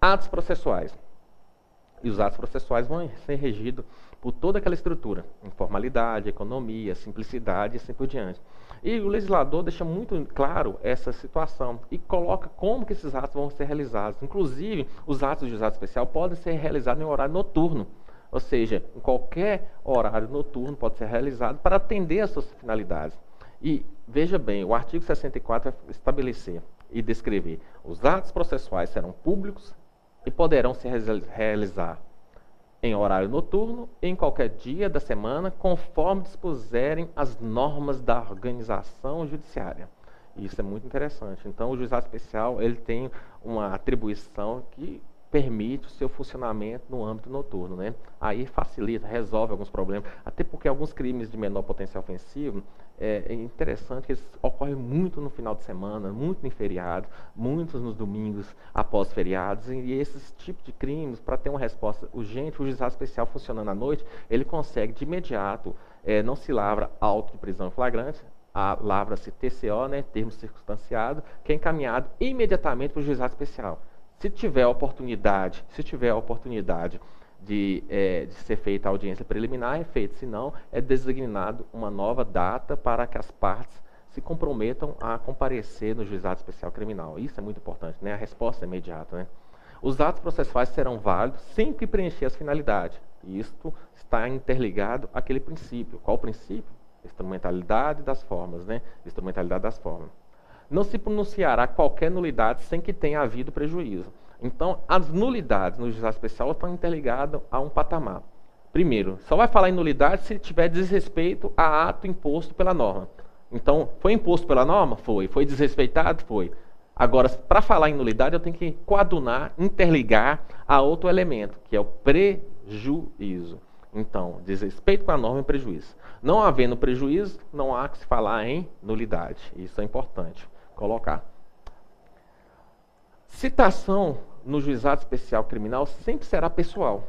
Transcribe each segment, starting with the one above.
Atos processuais. E os atos processuais vão ser regidos por toda aquela estrutura, informalidade, economia, simplicidade e assim por diante. E o legislador deixa muito claro essa situação e coloca como que esses atos vão ser realizados. Inclusive, os atos de juizado especial podem ser realizados em horário noturno, ou seja, em qualquer horário noturno pode ser realizado para atender às suas finalidades. E veja bem, o artigo 64 vai estabelecer e descrever: os atos processuais serão públicos e poderão se realizar em horário noturno e em qualquer dia da semana, conforme dispuserem as normas da organização judiciária. Isso é muito interessante. Então, o juizado especial ele tem uma atribuição que permite o seu funcionamento no âmbito noturno, né? Aí facilita, resolve alguns problemas, até porque alguns crimes de menor potencial ofensivo é interessante que eles ocorrem muito no final de semana, muito em feriados, muitos nos domingos após feriados, e esses tipos de crimes, para ter uma resposta urgente, o juizado especial funcionando à noite, ele consegue de imediato, não se lavra auto de prisão em flagrante, lavra-se TCO, né, termo circunstanciado, que é encaminhado imediatamente para o juizado especial. Se tiver a oportunidade de ser feita a audiência preliminar, é feito. Se não, é designado uma nova data para que as partes se comprometam a comparecer no juizado especial criminal. Isso é muito importante, né? A resposta é imediata, né? Os atos processuais serão válidos sempre que preencher as finalidades. E isto está interligado àquele princípio. Qual o princípio? Instrumentalidade das formas, né? Instrumentalidade das formas. Não se pronunciará qualquer nulidade sem que tenha havido prejuízo. Então, as nulidades no juizado especial estão interligadas a um patamar. Primeiro, só vai falar em nulidade se tiver desrespeito a ato imposto pela norma. Então, foi imposto pela norma? Foi. Foi desrespeitado? Foi. Agora, para falar em nulidade, eu tenho que coadunar, interligar a outro elemento, que é o prejuízo. Então, desrespeito com a norma e prejuízo. Não havendo prejuízo, não há que se falar em nulidade. Isso é importante colocar. Citação no juizado especial criminal sempre será pessoal.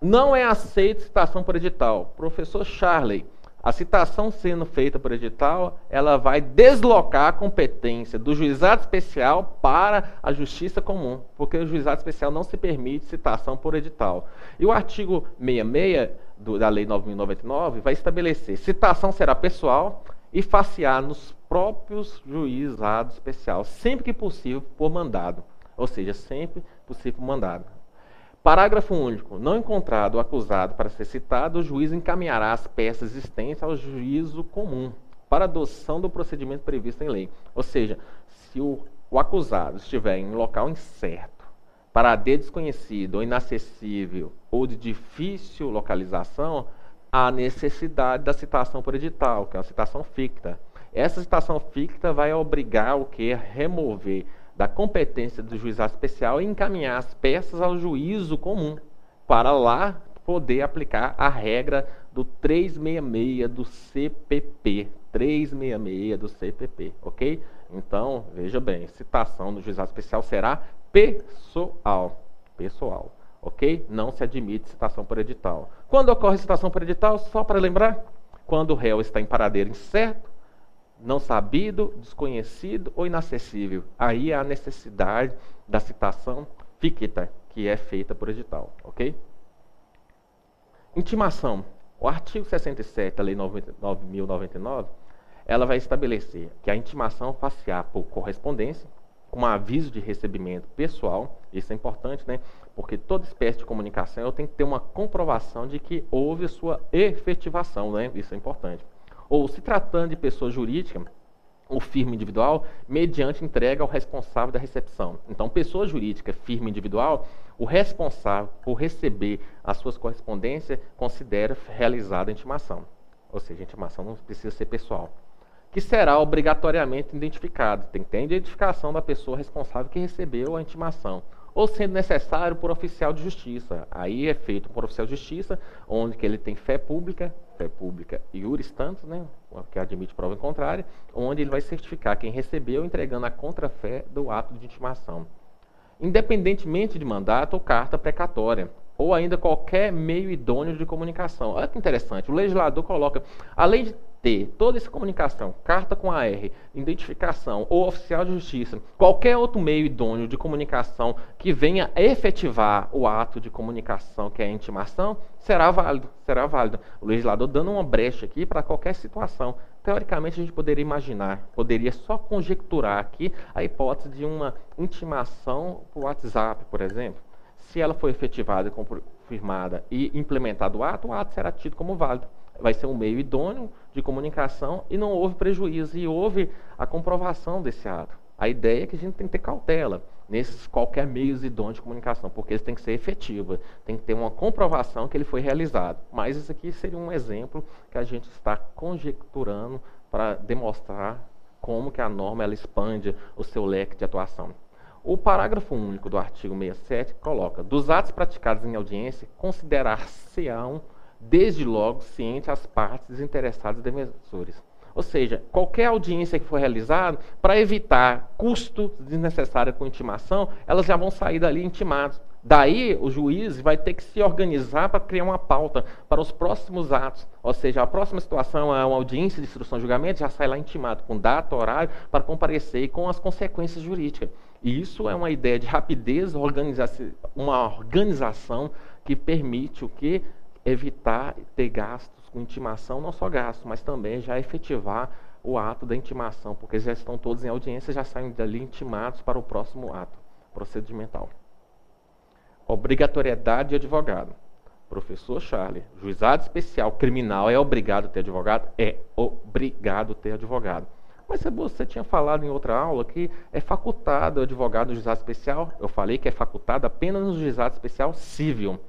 Não é aceito citação por edital. Professor Charley, a citação sendo feita por edital, ela vai deslocar a competência do juizado especial para a justiça comum, porque o juizado especial não se permite citação por edital. E o artigo 66 da Lei 9.099 vai estabelecer: citação será pessoal e far-se-á nos próprios juizados especiais, sempre que possível por mandado. Ou seja, sempre possível por mandado. Parágrafo único. Não encontrado o acusado para ser citado, o juiz encaminhará as peças existentes ao juízo comum para adoção do procedimento previsto em lei. Ou seja, se o acusado estiver em local incerto, paradeiro desconhecido ou inacessível ou de difícil localização, há necessidade da citação por edital, que é uma citação ficta. Essa citação ficta vai obrigar o que? Remover da competência do juizado especial e encaminhar as peças ao juízo comum, para lá poder aplicar a regra do 366 do CPP. 366 do CPP, ok? Então, veja bem, citação do juizado especial será pessoal. Pessoal, ok? Não se admite citação por edital. Quando ocorre citação por edital, só para lembrar, quando o réu está em paradeiro incerto, não sabido, desconhecido ou inacessível. Aí há a necessidade da citação ficta, que é feita por edital, ok? Intimação. O artigo 67 da Lei 9.099, ela vai estabelecer que a intimação far-se-á por correspondência, com aviso de recebimento pessoal. Isso é importante, né? Porque toda espécie de comunicação eu tenho que ter uma comprovação de que houve sua efetivação, né? Isso é importante. Ou, se tratando de pessoa jurídica, o firme individual, mediante entrega ao responsável da recepção. Então, pessoa jurídica, firme individual, o responsável por receber as suas correspondências considera realizada a intimação. Ou seja, a intimação não precisa ser pessoal. Que será obrigatoriamente identificado. Tem que ter a identificação da pessoa responsável que recebeu a intimação. Ou sendo necessário por oficial de justiça. Aí é feito por oficial de justiça, onde que ele tem fé pública iuris tantos, né, que admite prova em contrária, onde ele vai certificar quem recebeu, entregando a contrafé do ato de intimação. Independentemente de mandato ou carta precatória, ou ainda qualquer meio idôneo de comunicação. Olha que interessante, o legislador coloca, além de ter toda essa comunicação, carta com AR, identificação ou oficial de justiça, qualquer outro meio idôneo de comunicação que venha efetivar o ato de comunicação, que é a intimação, será válido, será válido. O legislador dando uma brecha aqui para qualquer situação. Teoricamente, a gente poderia imaginar, poderia só conjecturar aqui a hipótese de uma intimação por WhatsApp, por exemplo. Se ela for efetivada, confirmada e implementado o ato será tido como válido. Vai ser um meio idôneo de comunicação e não houve prejuízo, e houve a comprovação desse ato. A ideia é que a gente tem que ter cautela nesses qualquer meios idôneos de comunicação, porque eles têm que ser efetivos, tem que ter uma comprovação que ele foi realizado. Mas isso aqui seria um exemplo que a gente está conjecturando para demonstrar como que a norma ela expande o seu leque de atuação. O parágrafo único do artigo 67 coloca: dos atos praticados em audiência, considerar-se-ão desde logo ciente as partes interessadas e defensores. Ou seja, qualquer audiência que for realizada, para evitar custo desnecessário com intimação, elas já vão sair dali intimados. Daí o juiz vai ter que se organizar para criar uma pauta para os próximos atos. Ou seja, a próxima situação é uma audiência de instrução de julgamento, já sai lá intimado, com data, horário, para comparecer e com as consequências jurídicas. E isso é uma ideia de rapidez, uma organização que permite o que? Evitar ter gastos com intimação, não só gastos, mas também já efetivar o ato da intimação, porque já estão todos em audiência, já saem dali intimados para o próximo ato procedimental. Obrigatoriedade de advogado. Professor Charlie, juizado especial criminal é obrigado a ter advogado? É obrigado a ter advogado. Mas você tinha falado em outra aula que é facultado o advogado no juizado especial. Eu falei que é facultado apenas no juizado especial civil,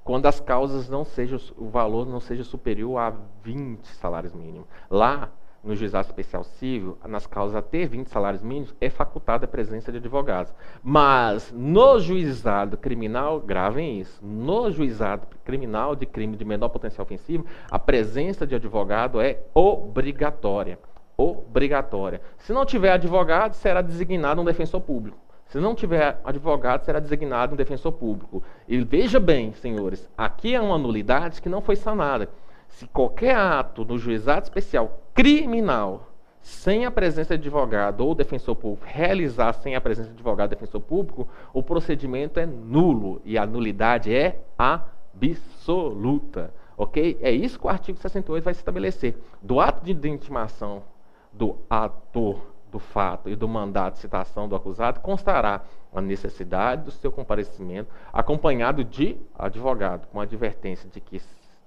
quando as causas não sejam, o valor não seja superior a 20 salários mínimos. Lá, no juizado especial civil, nas causas até 20 salários mínimos, é facultada a presença de advogados. Mas no juizado criminal, gravem isso, no juizado criminal de crime de menor potencial ofensivo, a presença de advogado é obrigatória. Obrigatória. Se não tiver advogado, será designado um defensor público. Se não tiver advogado, será designado um defensor público. E veja bem, senhores, aqui é uma nulidade que não foi sanada. Se qualquer ato no juizado especial criminal, sem a presença de advogado ou defensor público, realizar sem a presença de advogado ou defensor público, o procedimento é nulo e a nulidade é absoluta. Ok? É isso que o artigo 68 vai estabelecer. Do ato de intimação do ator do fato e do mandado de citação do acusado, constará a necessidade do seu comparecimento, acompanhado de advogado, com a advertência de que,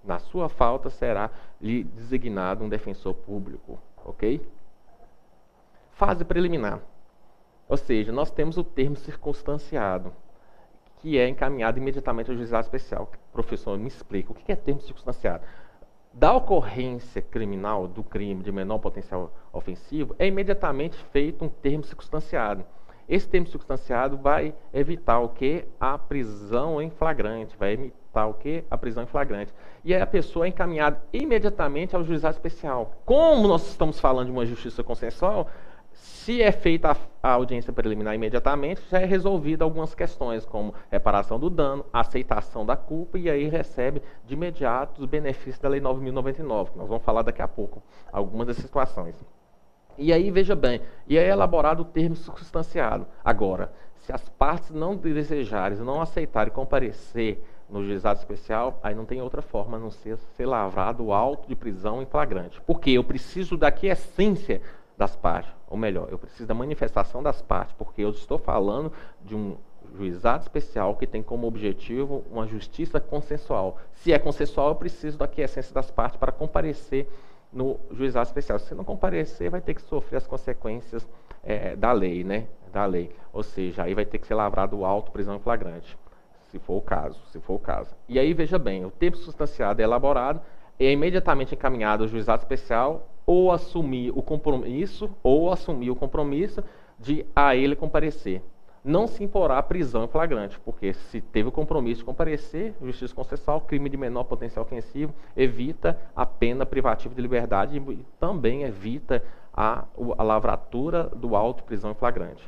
na sua falta, será lhe designado um defensor público. Ok? Fase preliminar. Ou seja, nós temos o termo circunstanciado, que é encaminhado imediatamente ao juizado especial. Professor, me explica, o que é termo circunstanciado? Da ocorrência criminal do crime de menor potencial ofensivo, é imediatamente feito um termo circunstanciado. Esse termo circunstanciado vai evitar o que? A prisão em flagrante, vai evitar o que? A prisão em flagrante. E aí a pessoa é encaminhada imediatamente ao juizado especial. Como nós estamos falando de uma justiça consensual, se é feita a audiência preliminar imediatamente, já é resolvida algumas questões, como reparação do dano, aceitação da culpa, e aí recebe de imediato os benefícios da Lei 9.099, que nós vamos falar daqui a pouco, algumas das situações. E aí, veja bem, e aí é elaborado o termo circunstanciado. Agora, se as partes não desejarem, não aceitarem comparecer no juizado especial, aí não tem outra forma a não ser lavrado o auto de prisão em flagrante. Porque eu preciso da quiescência das partes, ou melhor, eu preciso da manifestação das partes, porque eu estou falando de um juizado especial que tem como objetivo uma justiça consensual. Se é consensual, eu preciso da quiescência das partes para comparecer no juizado especial. Se não comparecer, vai ter que sofrer as consequências da lei, né? Da lei. Ou seja, aí vai ter que ser lavrado o auto prisão em flagrante, se for o caso, E aí, veja bem, o termo substanciado é elaborado, é imediatamente encaminhado ao juizado especial, ou assumir o compromisso de a ele comparecer. Não se imporá prisão em flagrante, porque se teve o compromisso de comparecer, justiça consensual, crime de menor potencial ofensivo, evita a pena privativa de liberdade e também evita a lavratura do auto prisão em flagrante.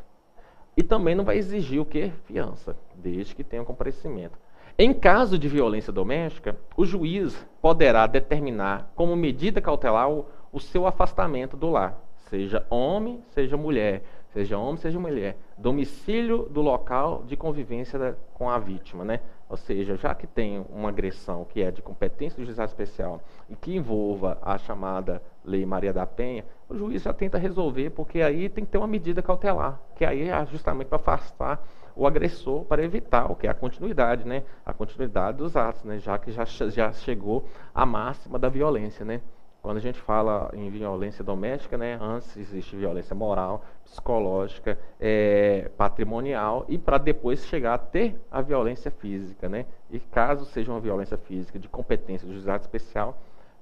E também não vai exigir o que? Fiança, desde que tenha comparecimento. Em caso de violência doméstica, o juiz poderá determinar como medida cautelar o seu afastamento do lar, seja homem, seja mulher, domicílio do local de convivência com a vítima, né? Ou seja, já que tem uma agressão que é de competência do juizado especial e que envolva a chamada Lei Maria da Penha, o juiz já tenta resolver, porque aí tem que ter uma medida cautelar, que aí é justamente para afastar o agressor, para evitar o que é a continuidade, né? A continuidade dos atos, né? Já que já chegou a máxima da violência, né? Quando a gente fala em violência doméstica, né, antes existe violência moral, psicológica, patrimonial, e para depois chegar a ter a violência física, né? E caso seja uma violência física de competência do juizado especial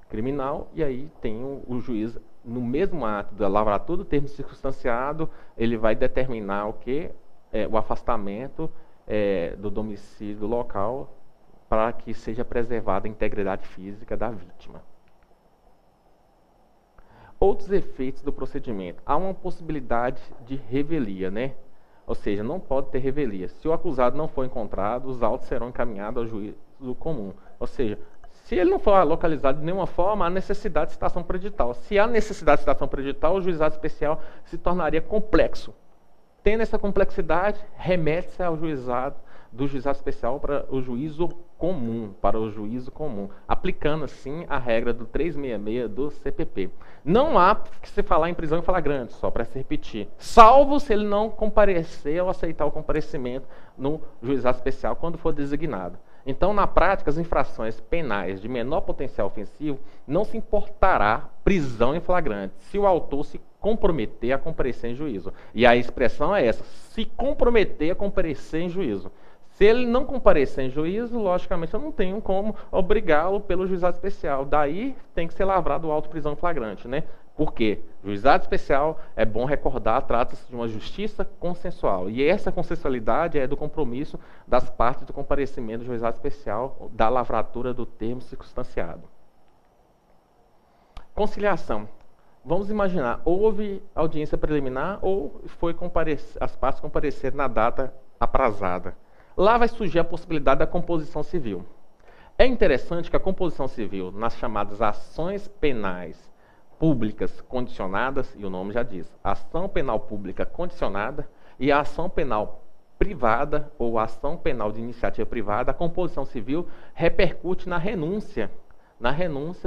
criminal, e aí tem o juiz, no mesmo ato da lavratura do termo circunstanciado, ele vai determinar o que? O afastamento do domicílio do local para que seja preservada a integridade física da vítima. Outros efeitos do procedimento. Há uma possibilidade de revelia, né? Ou seja, não pode ter revelia. Se o acusado não for encontrado, os autos serão encaminhados ao juízo comum. Ou seja, se ele não for localizado de nenhuma forma, há necessidade de citação predital. Se há necessidade de citação predital, o juizado especial se tornaria complexo. Tendo essa complexidade, remete-se ao juizado do juizado especial para o juízo comum, aplicando assim a regra do 366 do CPP. Não há que se falar em prisão em flagrante, só para se repetir, salvo se ele não comparecer ou aceitar o comparecimento no juizado especial quando for designado. Então, na prática, as infrações penais de menor potencial ofensivo não se importará prisão em flagrante, se o autor se comprometer a comparecer em juízo. E a expressão é essa, se comprometer a comparecer em juízo. Se ele não comparecer em juízo, logicamente eu não tenho como obrigá-lo pelo juizado especial. Daí tem que ser lavrado o auto prisão em flagrante, né? Por quê? Juizado especial, é bom recordar, trata-se de uma justiça consensual. E essa consensualidade é do compromisso das partes do comparecimento do juizado especial da lavratura do termo circunstanciado. Conciliação. Vamos imaginar, houve audiência preliminar ou as partes compareceram na data aprazada. Lá vai surgir a possibilidade da composição civil. É interessante que a composição civil, nas chamadas ações penais públicas condicionadas, e o nome já diz, ação penal pública condicionada e a ação penal privada ou ação penal de iniciativa privada, a composição civil repercute na renúncia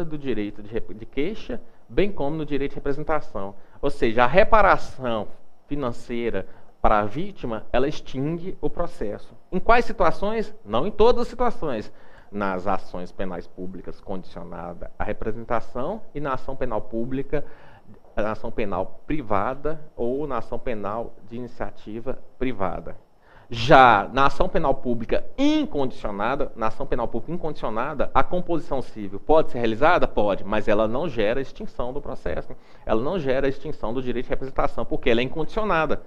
do direito de queixa, bem como no direito de representação. Ou seja, a reparação financeira para a vítima, ela extingue o processo. Em quais situações? Não em todas as situações. Nas ações penais públicas condicionada à representação e na ação penal pública, na ação penal privada ou na ação penal de iniciativa privada. Já na ação penal pública incondicionada, a composição civil pode ser realizada? Pode, mas ela não gera extinção do processo. Ela não gera extinção do direito de representação, porque ela é incondicionada.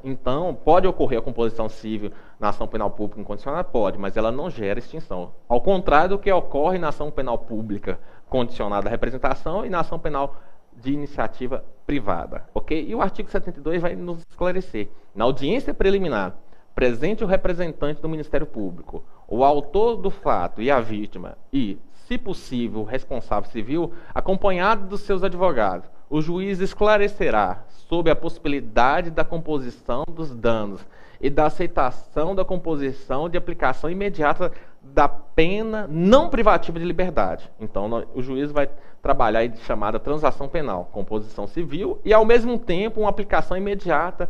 Então, pode ocorrer a composição civil na ação penal pública incondicionada? Pode, mas ela não gera extinção. Ao contrário do que ocorre na ação penal pública condicionada à representação e na ação penal de iniciativa privada. Ok? E o artigo 72 vai nos esclarecer. Na audiência preliminar, presente o representante do Ministério Público, o autor do fato e a vítima, e, se possível, o responsável civil, acompanhado dos seus advogados, o juiz esclarecerá sobre a possibilidade da composição dos danos e da aceitação da composição de aplicação imediata da pena não privativa de liberdade. Então, o juiz vai trabalhar de chamada transação penal, composição civil, e ao mesmo tempo uma aplicação imediata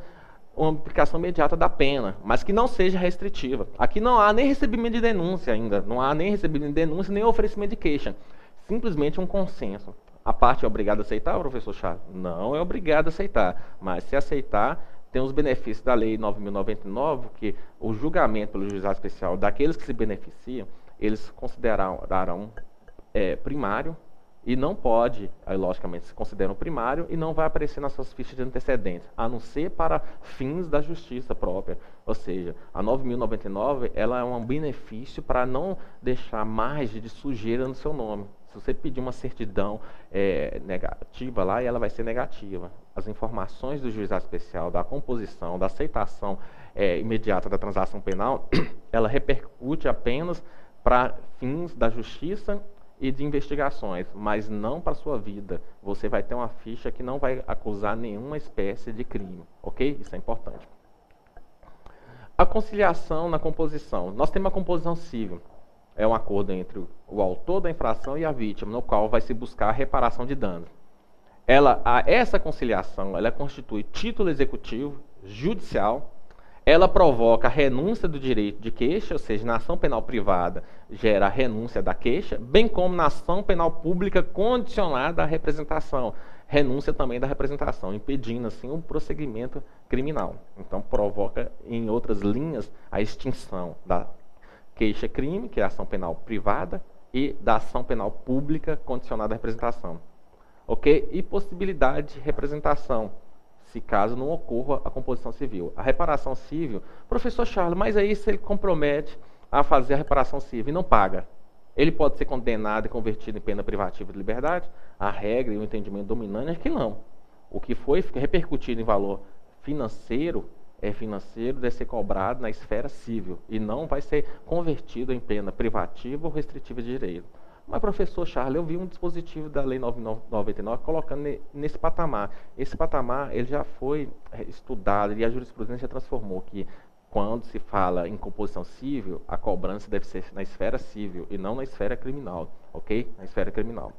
da pena, mas que não seja restritiva. Aqui não há nem recebimento de denúncia ainda, nem oferecimento de queixa, simplesmente um consenso. A parte é obrigada a aceitar, professor Charles? Não é obrigada a aceitar, mas se aceitar, tem os benefícios da Lei 9.099, que o julgamento pelo juizado especial daqueles que se beneficiam, eles considerarão primário e não pode, aí, logicamente, se consideram primário e não vai aparecer nas suas fichas de antecedentes, a não ser para fins da justiça própria. Ou seja, a 9.099 ela é um benefício para não deixar margem de sujeira no seu nome. Se você pedir uma certidão negativa lá, ela vai ser negativa. As informações do juizado especial, da composição, da aceitação imediata da transação penal, ela repercute apenas para fins da justiça e de investigações, mas não para a sua vida. Você vai ter uma ficha que não vai acusar nenhuma espécie de crime, ok? Isso é importante. A conciliação na composição. Nós temos a composição civil. É um acordo entre o autor da infração e a vítima, no qual vai se buscar a reparação de danos. Essa conciliação, ela constitui título executivo, judicial, ela provoca a renúncia do direito de queixa, ou seja, na ação penal privada gera a renúncia da queixa, bem como na ação penal pública condicionada à representação, renúncia também da representação, impedindo assim o prosseguimento criminal. Então provoca, em outras linhas, a extinção da queixa-crime, que é a ação penal privada, e da ação penal pública condicionada à representação. Ok? E possibilidade de representação, se caso não ocorra a composição civil. A reparação civil, professor Charles, mas aí se ele compromete a fazer a reparação civil e não paga, ele pode ser condenado e convertido em pena privativa de liberdade? A regra e o entendimento dominante é que não. O que foi repercutido em valor financeiro é financeiro, deve ser cobrado na esfera civil e não vai ser convertido em pena privativa ou restritiva de direito. Mas, professor Charles, eu vi um dispositivo da Lei 9.999 colocando nesse patamar. Esse patamar ele já foi estudado e a jurisprudência transformou que quando se fala em composição civil, a cobrança deve ser na esfera civil e não na esfera criminal, ok? Na esfera criminal.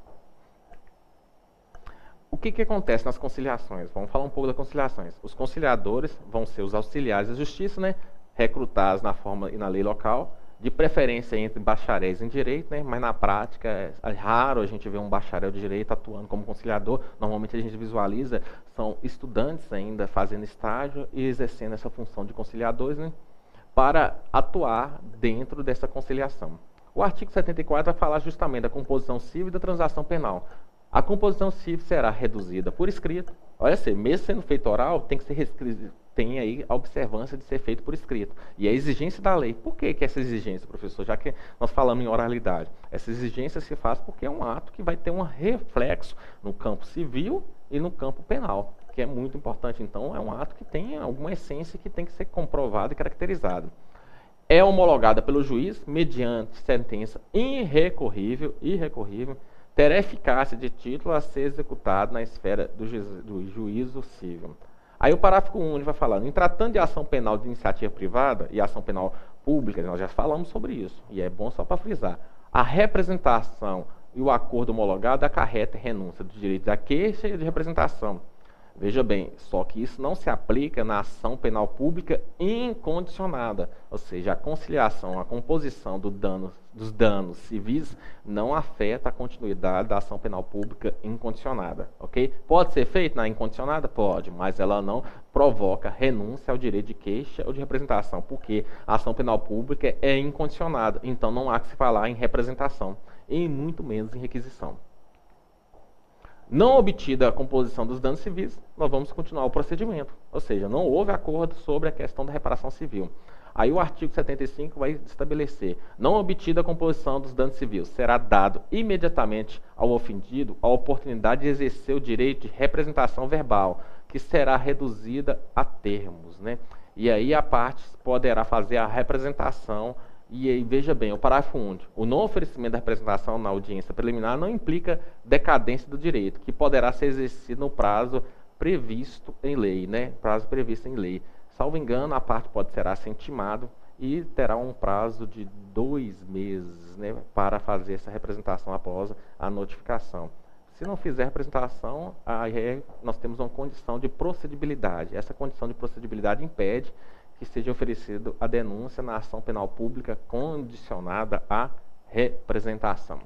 O que acontece nas conciliações? Vamos falar um pouco das conciliações. Os conciliadores vão ser os auxiliares da justiça, né? Recrutados na forma e na lei local, de preferência entre bacharéis em direito, né? Mas na prática é raro a gente ver um bacharel de direito atuando como conciliador. Normalmente a gente visualiza, são estudantes ainda fazendo estágio e exercendo essa função de conciliadores, né? Para atuar dentro dessa conciliação. O artigo 74 vai falar justamente da composição civil e da transação penal. A composição civil será reduzida por escrito. Olha assim, mesmo sendo feito oral, tem que ser tem aí a observância de ser feito por escrito. E a exigência da lei. Por que essa exigência, professor? Já que nós falamos em oralidade. Essa exigência se faz porque é um ato que vai ter um reflexo no campo civil e no campo penal, que é muito importante. Então, é um ato que tem alguma essência que tem que ser comprovado e caracterizado. É homologada pelo juiz mediante sentença irrecorrível, terá eficácia de título a ser executado na esfera do juízo civil. Aí o parágrafo único vai falando, em tratando de ação penal de iniciativa privada e ação penal pública, nós já falamos sobre isso, e é bom só para frisar, a representação e o acordo homologado acarreta renúncia do direito da queixa e de representação. Veja bem, só que isso não se aplica na ação penal pública incondicionada, ou seja, a conciliação, a composição dos danos civis não afeta a continuidade da ação penal pública incondicionada, ok? Pode ser feita na incondicionada? Pode, mas ela não provoca renúncia ao direito de queixa ou de representação, porque a ação penal pública é incondicionada, então não há que se falar em representação, e muito menos em requisição. Não obtida a composição dos danos civis, nós vamos continuar o procedimento. Ou seja, não houve acordo sobre a questão da reparação civil. Aí o artigo 75 vai estabelecer, não obtida a composição dos danos civis, será dado imediatamente ao ofendido a oportunidade de exercer o direito de representação verbal, que será reduzida a termos, né? E aí a parte poderá fazer a representação. E aí, veja bem, o parágrafo único. O não oferecimento da representação na audiência preliminar não implica decadência do direito, que poderá ser exercido no prazo previsto em lei, né? Prazo previsto em lei. Salvo engano, a parte pode ser intimado e terá um prazo de 2 meses, né, para fazer essa representação após a notificação. Se não fizer representação, aí nós temos uma condição de procedibilidade. Essa condição de procedibilidade impede que seja oferecido a denúncia na ação penal pública condicionada à representação.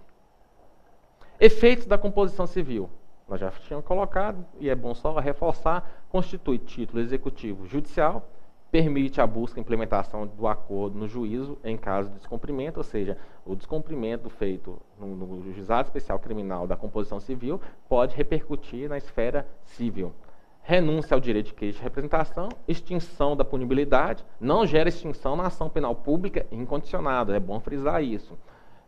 Efeitos da composição civil. Nós já tínhamos colocado, e é bom só reforçar, constitui título executivo judicial, permite a busca e implementação do acordo no juízo em caso de descumprimento, ou seja, o descumprimento feito no juizado especial criminal da composição civil pode repercutir na esfera civil. Renúncia ao direito de queixa e representação, extinção da punibilidade, não gera extinção na ação penal pública incondicionada, é bom frisar isso.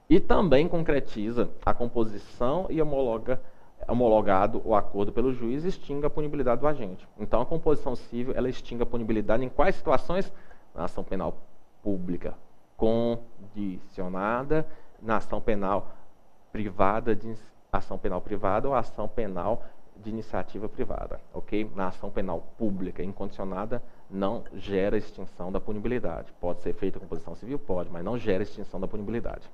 E também concretiza a composição e homologado o acordo pelo juiz, extingue a punibilidade do agente. Então a composição civil, ela extingue a punibilidade em quais situações? Na ação penal pública condicionada, na ação penal privada de ação penal privada ou ação penal de iniciativa privada, ok? Na ação penal pública incondicionada não gera extinção da punibilidade. Pode ser feita com posição civil? Pode, mas não gera extinção da punibilidade.